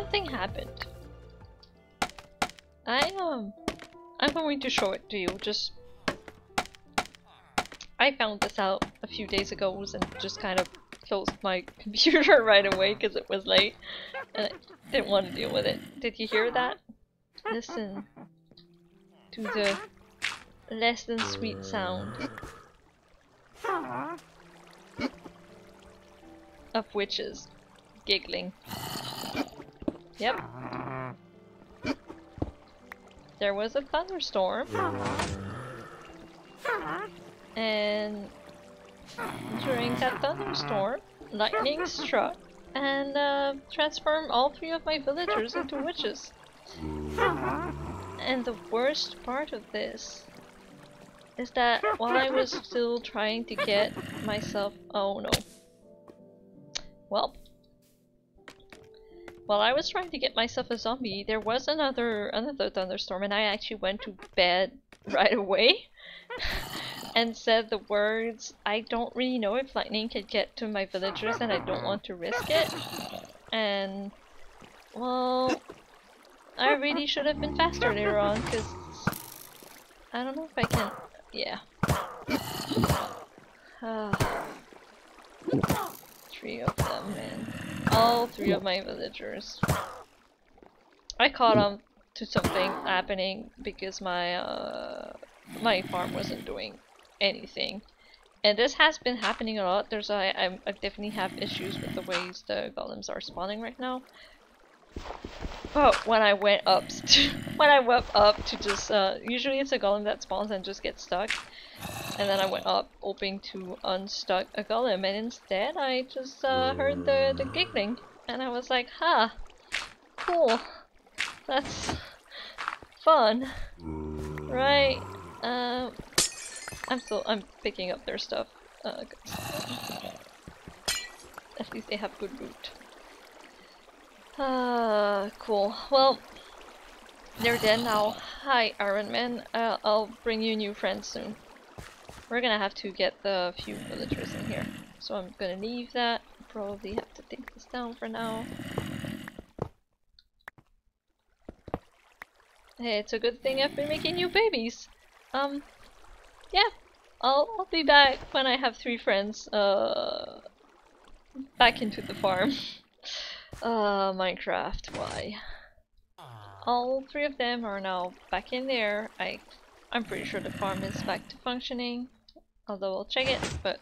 something happened. I'm going to show it to you. Just I found this out a few days ago and just kind of closed my computer right away because it was late and I didn't want to deal with it. Did you hear that? Listen to the less than sweet sound of witches giggling. Yep. There was a thunderstorm, and during that thunderstorm, lightning struck and transformed all 3 of my villagers into witches. And the worst part of this is that while I was still trying to get myself— oh no. Well, while I was trying to get myself a zombie, there was another thunderstorm, and I actually went to bed right away and said the words, "I don't really know if lightning could get to my villagers and I don't want to risk it." And well, I really should have been faster later on, because I don't know if I can— yeah. 3 of them, man. All 3 of my villagers. I caught on to something happening because my my farm wasn't doing anything. And this has been happening a lot. I definitely have issues with the ways the golems are spawning right now. But when I went up to just usually it's a golem that spawns and just gets stuck. And then I went up hoping to unstuck a golem, and instead I just heard the giggling, and I was like, "Ha, cool, that's fun, right?" I'm picking up their stuff. At least they have good loot. Cool. Well, they're dead now. Hi, Iron Man. I'll bring you new friends soon. We're gonna have to get the few villagers in here. So I'm gonna leave that. Probably have to take this down for now. Hey, it's a good thing I've been making new babies. Yeah. I'll be back when I have 3 friends, back into the farm. Minecraft, why? All 3 of them are now back in there. I'm pretty sure the farm is back to functioning. Although I'll check it, but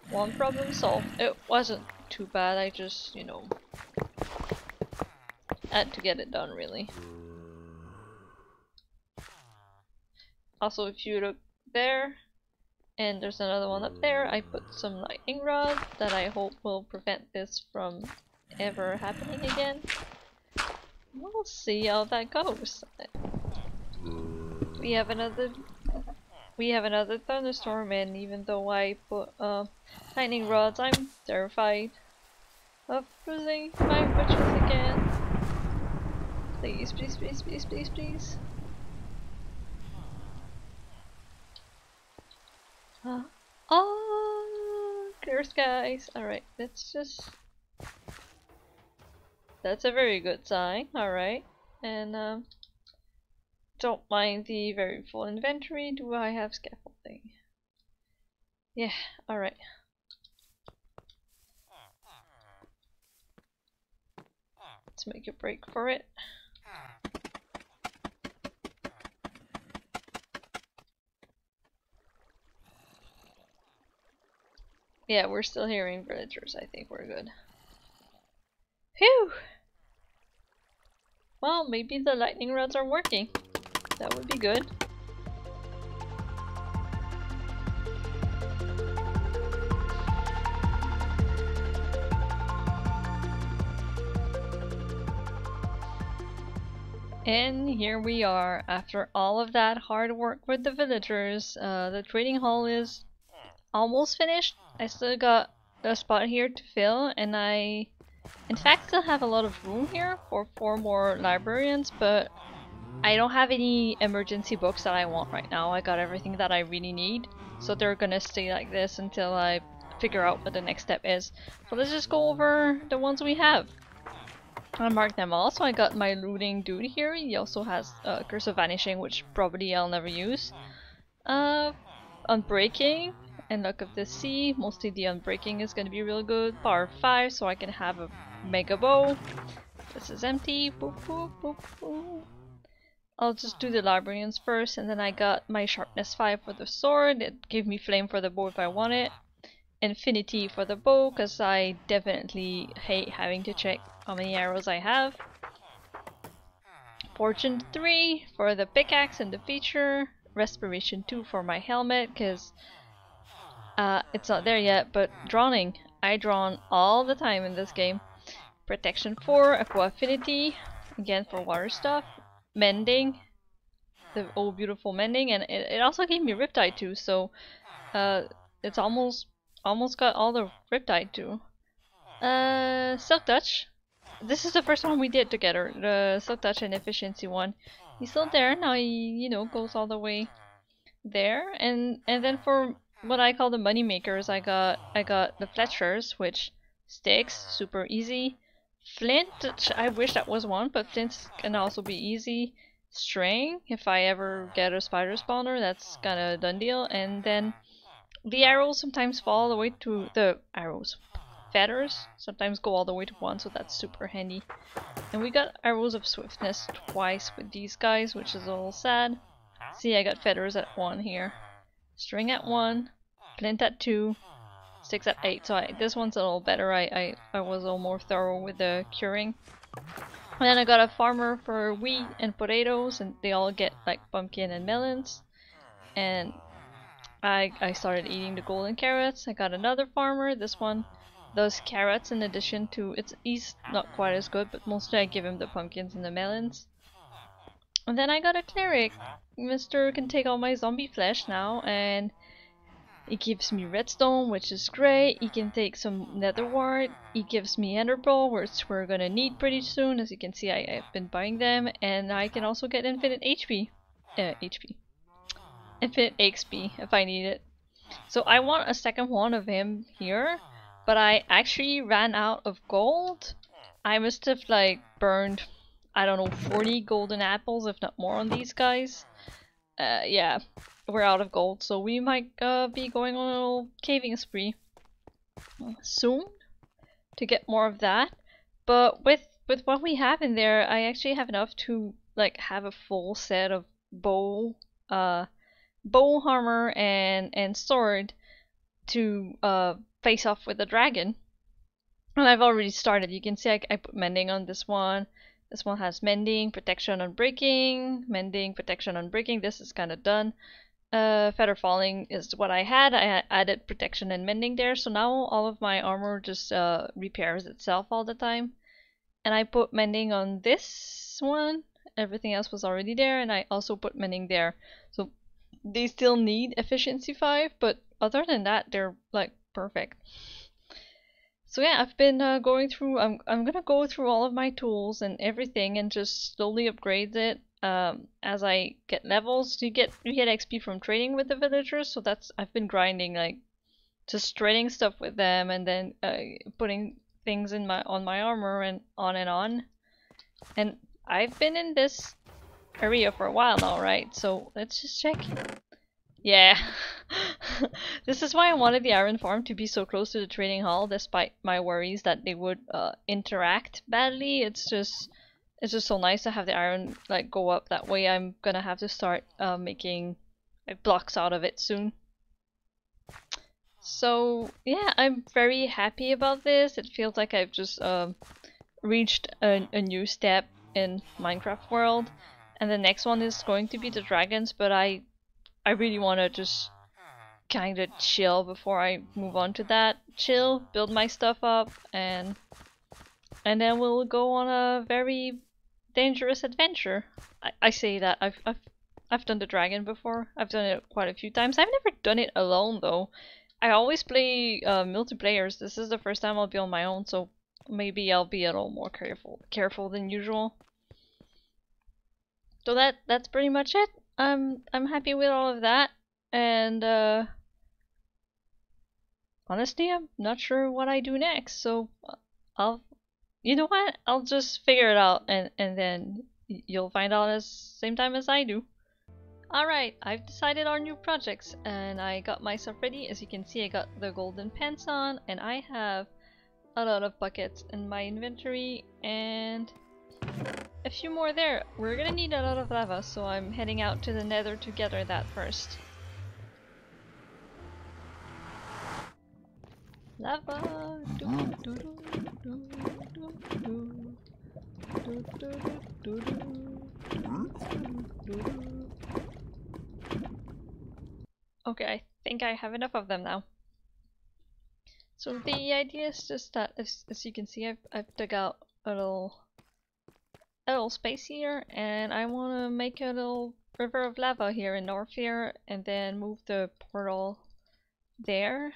one problem solved. It wasn't too bad, I just, you know, had to get it done, really. Also, if you look there, and there's another one up there, I put some lightning rods that I hope will prevent this from ever happening again. We'll see how that goes. We have another thunderstorm, and even though I put lightning rods, I'm terrified of losing my witches again. Please, please, please, please, please, please. Oh, clear skies. Alright, let's just... That's a very good sign, alright. And don't mind the very full inventory. Do I have scaffolding? Yeah, alright. Let's make a break for it. Yeah, we're still hearing villagers. I think we're good. Phew! Well, maybe the lightning rods are working. That would be good. And here we are, after all of that hard work with the villagers. The trading hall is almost finished. I still got a spot here to fill, and I in fact still have a lot of room here for 4 more librarians, but I don't have any emergency books that I want right now. I got everything that I really need, so they're gonna stay like this until I figure out what the next step is. So let's just go over the ones we have. I marked them all, so I got my looting dude here. He also has Curse of Vanishing, which probably I'll never use. Unbreaking and Luck of the Sea. Mostly the Unbreaking is going to be real good. Power 5, so I can have a Mega Bow. This is empty. Boop, boop, boop, boop. I'll just do the Librarians first, and then I got my Sharpness 5 for the sword. It gave me Flame for the bow if I want it. Infinity for the bow, because I definitely hate having to check how many arrows I have. Fortune 3 for the pickaxe and the feature. Respiration 2 for my helmet, because it's not there yet, but Drowning. I drown all the time in this game. Protection 4, Aqua Affinity, again for water stuff. Mending, the old beautiful mending, and it also gave me Riptide too, so it's almost got all the Riptide too. Silk Touch. This is the first one we did together, the Silk Touch and Efficiency one. He's still there, now he, you know, goes all the way there. And then for what I call the money makers, I got the Fletchers, which sticks, super easy. Flint, I wish that was one, but Flint can also be easy. String, if I ever get a spider spawner, that's kinda a done deal. And then the arrows sometimes fall all the way to the feathers sometimes go all the way to 1, so that's super handy. And we got arrows of swiftness twice with these guys, which is a little sad. See, I got feathers at 1 here. String at 1, flint at 2, sticks at 8, so this one's a little better. I was a little more thorough with the curing. And then I got a farmer for wheat and potatoes, and they all get like pumpkin and melons. And I started eating the golden carrots. I got another farmer. This one does carrots in addition to he's not quite as good, but mostly I give him the pumpkins and the melons. And then I got a cleric. Mr. can take all my zombie flesh now, and he gives me redstone, which is great. He can take some nether wart. He gives me ender pearl, which we're gonna need pretty soon. As you can see, I've been buying them, and I can also get infinite infinite XP if I need it. So I want a second one of him here, but I actually ran out of gold. I must have like burned, I don't know, 40 golden apples, if not more, on these guys. Yeah, we're out of gold, so we might be going on a little caving spree soon to get more of that. But with what we have in there, I actually have enough to like have a full set of bow armor and sword to face off with the dragon. And I've already started. You can see I put mending on this one. This one has mending, protection on breaking, mending, protection on breaking. This is kind of done. Feather falling is what I had. I added protection and mending there, so now all of my armor just repairs itself all the time. And I put mending on this one. Everything else was already there, and I also put mending there. So they still need efficiency 5, but other than that, they're like perfect. So yeah, I've been going through. I'm gonna go through all of my tools and everything, and just slowly upgrade it as I get levels. You get XP from trading with the villagers, so that's I've been grinding, like just trading stuff with them, and then putting things in on my armor and on and on. And I've been in this area for a while now, right? So let's just check. Yeah. This is why I wanted the iron farm to be so close to the trading hall, despite my worries that they would interact badly. It's just so nice to have the iron like go up that way. I'm gonna have to start making like blocks out of it soon. So yeah, I'm very happy about this. It feels like I've just reached a new step in Minecraft world, and the next one is going to be the dragons, but I really want to just kind of chill before I move on to that. Chill, build my stuff up, and then we'll go on a very dangerous adventure. I say that I've done the dragon before. I've done it quite a few times. I've never done it alone though. I always play multiplayers. This is the first time I'll be on my own, so maybe I'll be a little more careful than usual. So that's pretty much it. I'm happy with all of that, and honestly, I'm not sure what I do next, so I'll You know what? I'll just figure it out and then you'll find out at the same time as I do. Alright, I've decided our new projects and I got myself ready. As you can see, I got the golden pants on and I have a lot of buckets in my inventory and a few more there. We're gonna need a lot of lava, so I'm heading out to the nether to gather that first. Lava! Okay, I think I have enough of them now. So the idea is just that, as you can see, I've dug out a little space here, and I want to make a little river of lava here in North here, and then move the portal there,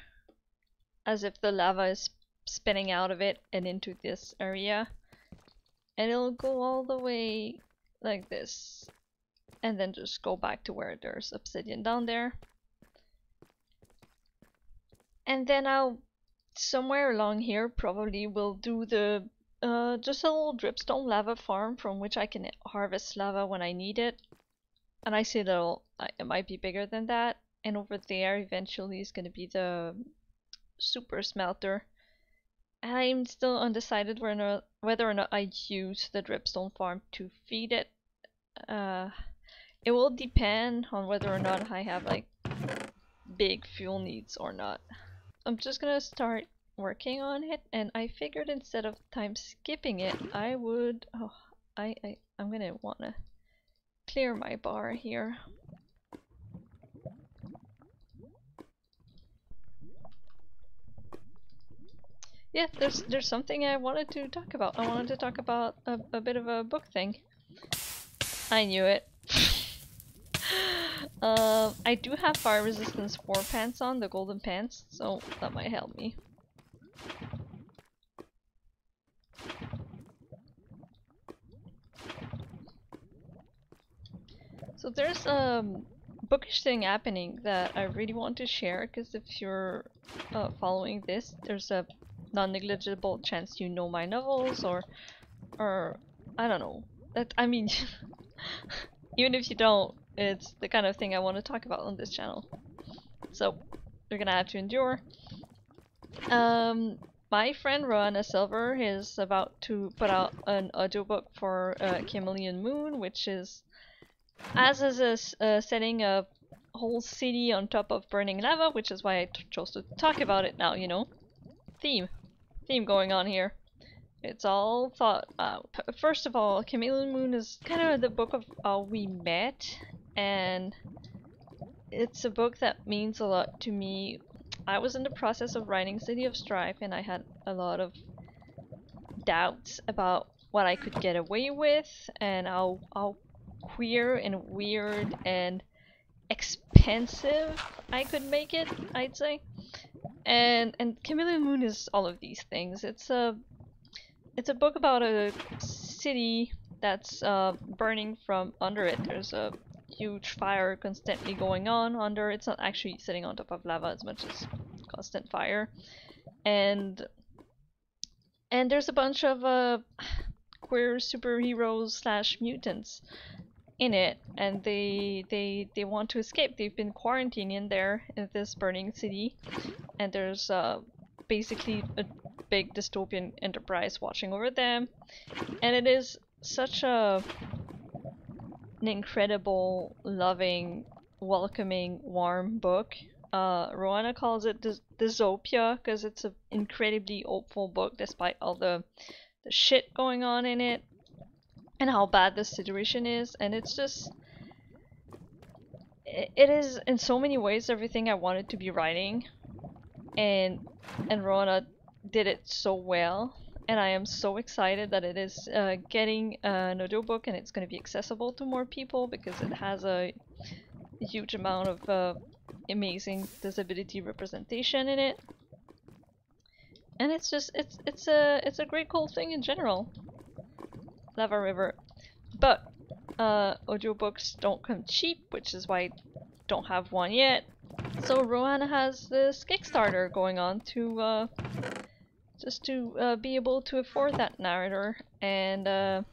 as if the lava is spinning out of it and into this area, and it'll go all the way like this, and then just go back to where there's obsidian down there. And then I'll, somewhere along here, probably will do the just a little dripstone lava farm from which I can harvest lava when I need it. And I say that it might be bigger than that. And over there eventually is going to be the super smelter. And I'm still undecided whether or not I use the dripstone farm to feed it. It will depend on whether or not I have like big fuel needs or not. I'm just gonna start working on it, and I figured instead of time skipping it, I would... Oh, I'm gonna wanna clear my bar here. Yeah, there's something I wanted to talk about. I wanted to talk about a bit of a book thing. I knew it. I do have fire resistance 4 pants on, the golden pants, so that might help me. So there's a bookish thing happening that I really want to share, because if you're following this, there's a non-negligible chance you know my novels, or I don't know. That, I mean, even if you don't, it's the kind of thing I want to talk about on this channel. So you're gonna have to endure. My friend RoAnna Sylver is about to put out an audiobook for Chameleon Moon, which is setting a whole city on top of burning lava, which is why I chose to talk about it now, you know. Theme going on here. It's all thought out. First of all, Chameleon Moon is kind of the book of how we met, and it's a book that means a lot to me. I was in the process of writing City of Strife, and I had a lot of doubts about what I could get away with, and how queer and weird and expensive I could make it, I'd say. And Chameleon Moon is all of these things. It's a book about a city that's burning from under it. There's a huge fire constantly going on under. It's not actually sitting on top of lava as much as constant fire. And there's a bunch of queer superheroes slash mutants in it, and they want to escape. They've been quarantined in there in this burning city, and there's basically a big dystopian enterprise watching over them, and it is such an incredible, loving, welcoming, warm book. RoAnna calls it dystopia because it's an incredibly hopeful book despite all the shit going on in it and how bad the situation is, and it's just... It is in so many ways everything I wanted to be writing, and RoAnna did it so well, and I am so excited that it is getting an audiobook and it's going to be accessible to more people because it has a huge amount of amazing disability representation in it, and it's just it's a great cool thing in general. Lava River, but audiobooks don't come cheap, which is why I don't have one yet. So RoAnna has this Kickstarter going on to just to be able to afford that narrator and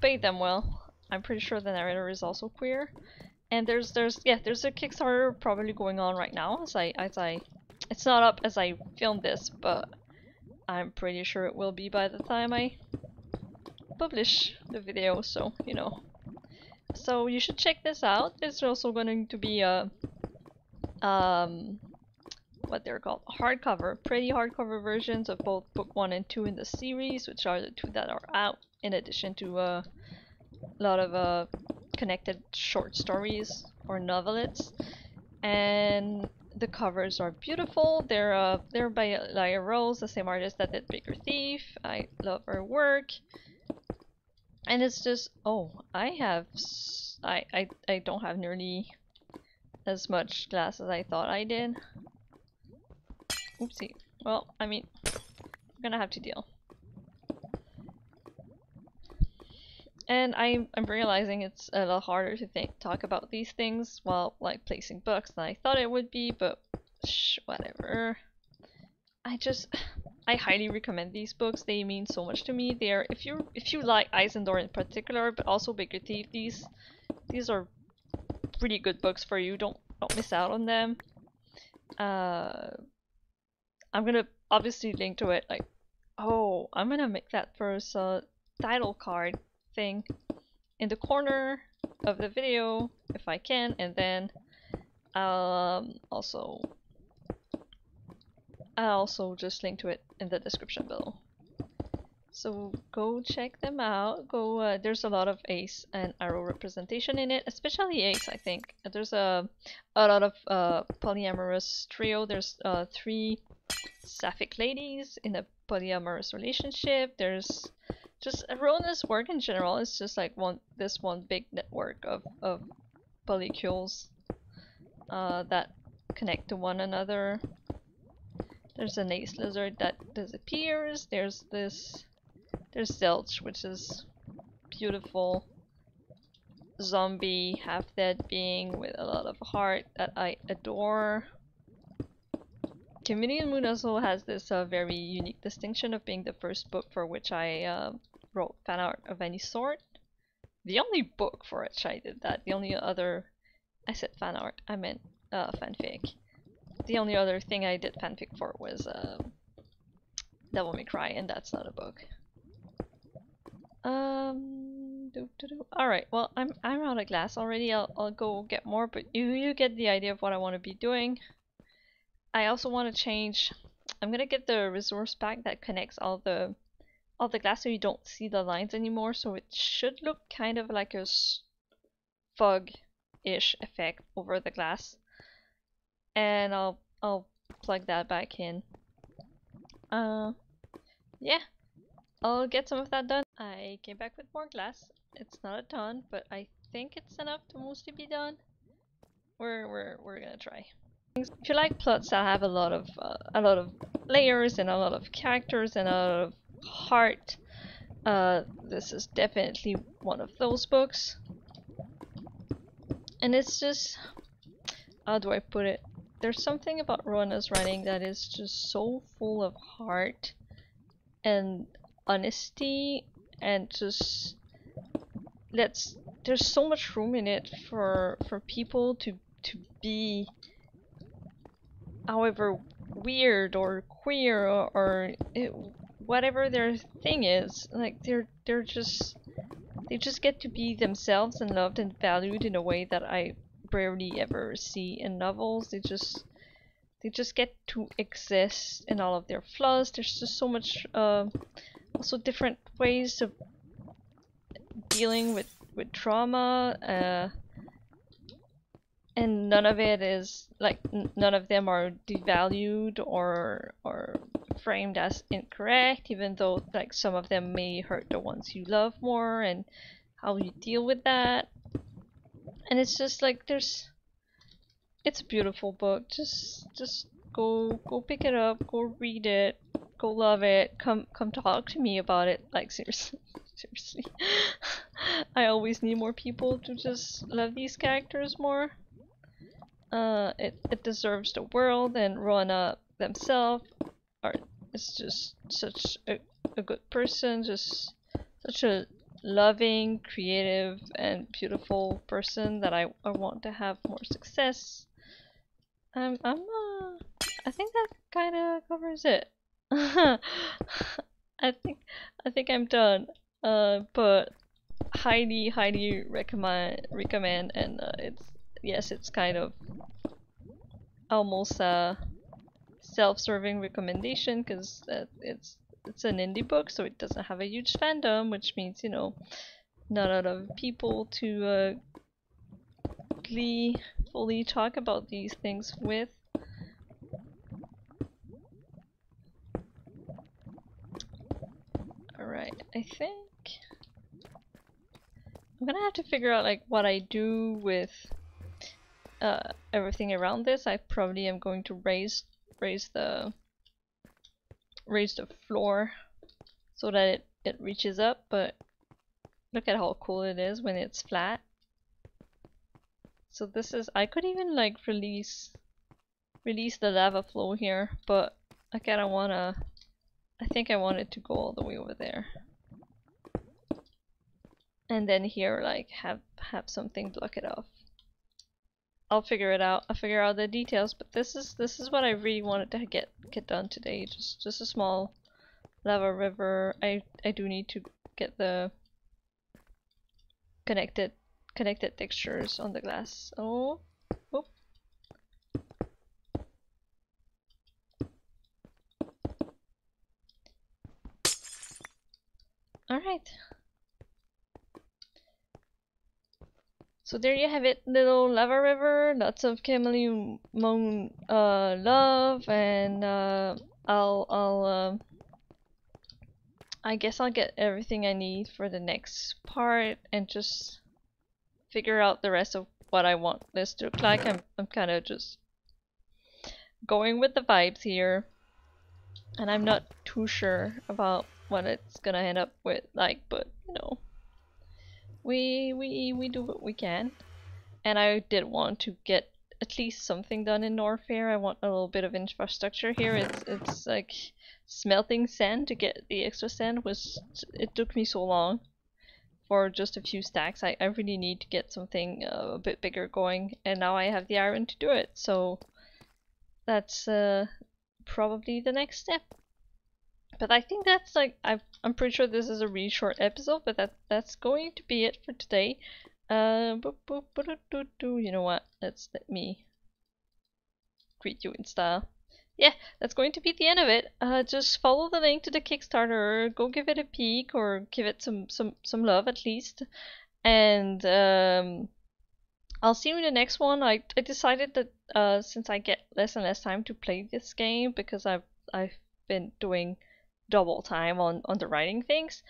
pay them well. I'm pretty sure the narrator is also queer. And there's a Kickstarter probably going on right now as I it's not up as I filmed this, but I'm pretty sure it will be by the time I publish the video, so you know. So you should check this out. There's also going to be a what they're called, pretty hardcover versions of both book 1 and 2 in the series, which are the 2 that are out, in addition to a lot of connected short stories or novelettes. And the covers are beautiful. They're by Lyra Rose, the same artist that did Bigger Thief. I love her work. And it's just, oh, I don't have nearly as much glass as I thought I did. Oopsie. Well, I mean, I'm gonna have to deal. And I'm realizing it's a lot harder to talk about these things while like placing books than I thought it would be, but whatever. I highly recommend these books. They mean so much to me. They're if you like Isandor in particular, but also Bigger Thief, these are pretty good books for you. Don't miss out on them. I'm gonna obviously link to it. Like, oh, I'm gonna make that first title card thing in the corner of the video if I can, and then I'll also just link to it in the description below. So go check them out. Go. There's a lot of ace and arrow representation in it, especially ace. I think there's a lot of polyamorous trio. There's 3 sapphic ladies in a polyamorous relationship. There's just RoAnna's work in general is just like this one big network of polycules that connect to one another. There's an ace lizard that disappears. There's Zilch, which is beautiful zombie half-dead being with a lot of heart that I adore. Chameleon Moon also has this very unique distinction of being the first book for which I wrote fan art of any sort. The only book for which I did that. The only other... I said fan art, I meant fanfic. The only other thing I did fanfic for was Devil May Cry, and that's not a book. Alright, well, I'm out of glass already. I'll go get more, but you get the idea of what I want to be doing. I also want to change. I'm gonna get the resource pack that connects all the glass so you don't see the lines anymore. So it should look kind of like a fog-ish effect over the glass. And I'll plug that back in. Yeah, I'll get some of that done. I came back with more glass. It's not a ton, but I think it's enough to mostly be done. We're gonna try. If you like plots that have a lot of layers and a lot of characters and a lot of heart, this is definitely one of those books. And it's just, how do I put it? There's something about RoAnna's writing that is just so full of heart and honesty, and just there's so much room in it for people to be however weird or queer or whatever their thing is. Like they just get to be themselves and loved and valued in a way that I rarely ever see in novels. They just get to exist in all of their flaws. There's just so much also different ways of dealing with trauma, and none of it is like none of them are devalued or framed as incorrect, even though like some of them may hurt the ones you love more, and how you deal with that. And it's just like it's a beautiful book. Just go pick it up, go read it, go love it, come talk to me about it. Like seriously. I always need more people to just love these characters more. It deserves the world, and RoAnna themselves is just such a good person, just such a loving, creative, and beautiful person that I want to have more success. I think that kind of covers it. I think I'm done. But highly recommend, and it's kind of almost a self-serving recommendation because it's an indie book, so it doesn't have a huge fandom, which means, you know, not a lot of people to gleefully talk about these things with. Alright, I think I'm gonna have to figure out like what I do with everything around this. I probably am going to raise the floor so that it reaches up, but look at how cool it is when it's flat. So this is, I could even like release the lava flow here, but I kinda wanna, I think I want it to go all the way over there. And then here like have something block it off. I'll figure it out. I'll figure out the details, but this is what I really wanted to get done today. Just a small lava river. I do need to get the connected textures on the glass. Oh. Alright. So there you have it, little lava river, lots of chameleon love, and I guess I'll get everything I need for the next part and just figure out the rest of what I want this to look like. I'm kind of just going with the vibes here, and I'm not too sure about what it's gonna end up with like, but you know, we do what we can. And I did want to get at least something done in Norfair. I want a little bit of infrastructure here. It's like smelting sand. To get the extra sand it took me so long for just a few stacks. I really need to get something a bit bigger going, and now I have the iron to do it, so that's probably the next step. But I think that's like, I'm pretty sure this is a really short episode, but that's going to be it for today. You know what? Let me greet you in style. Yeah, that's going to be the end of it. Just follow the link to the Kickstarter, go give it a peek, or give it some love at least. And I'll see you in the next one. I decided that since I get less and less time to play this game because I've been doing double time on the writing things,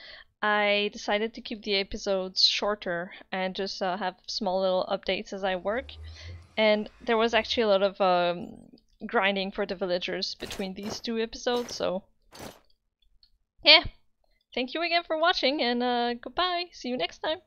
I decided to keep the episodes shorter and just have small little updates as I work. And there was actually a lot of grinding for the villagers between these two episodes, so yeah. Thank you again for watching, and goodbye. See you next time.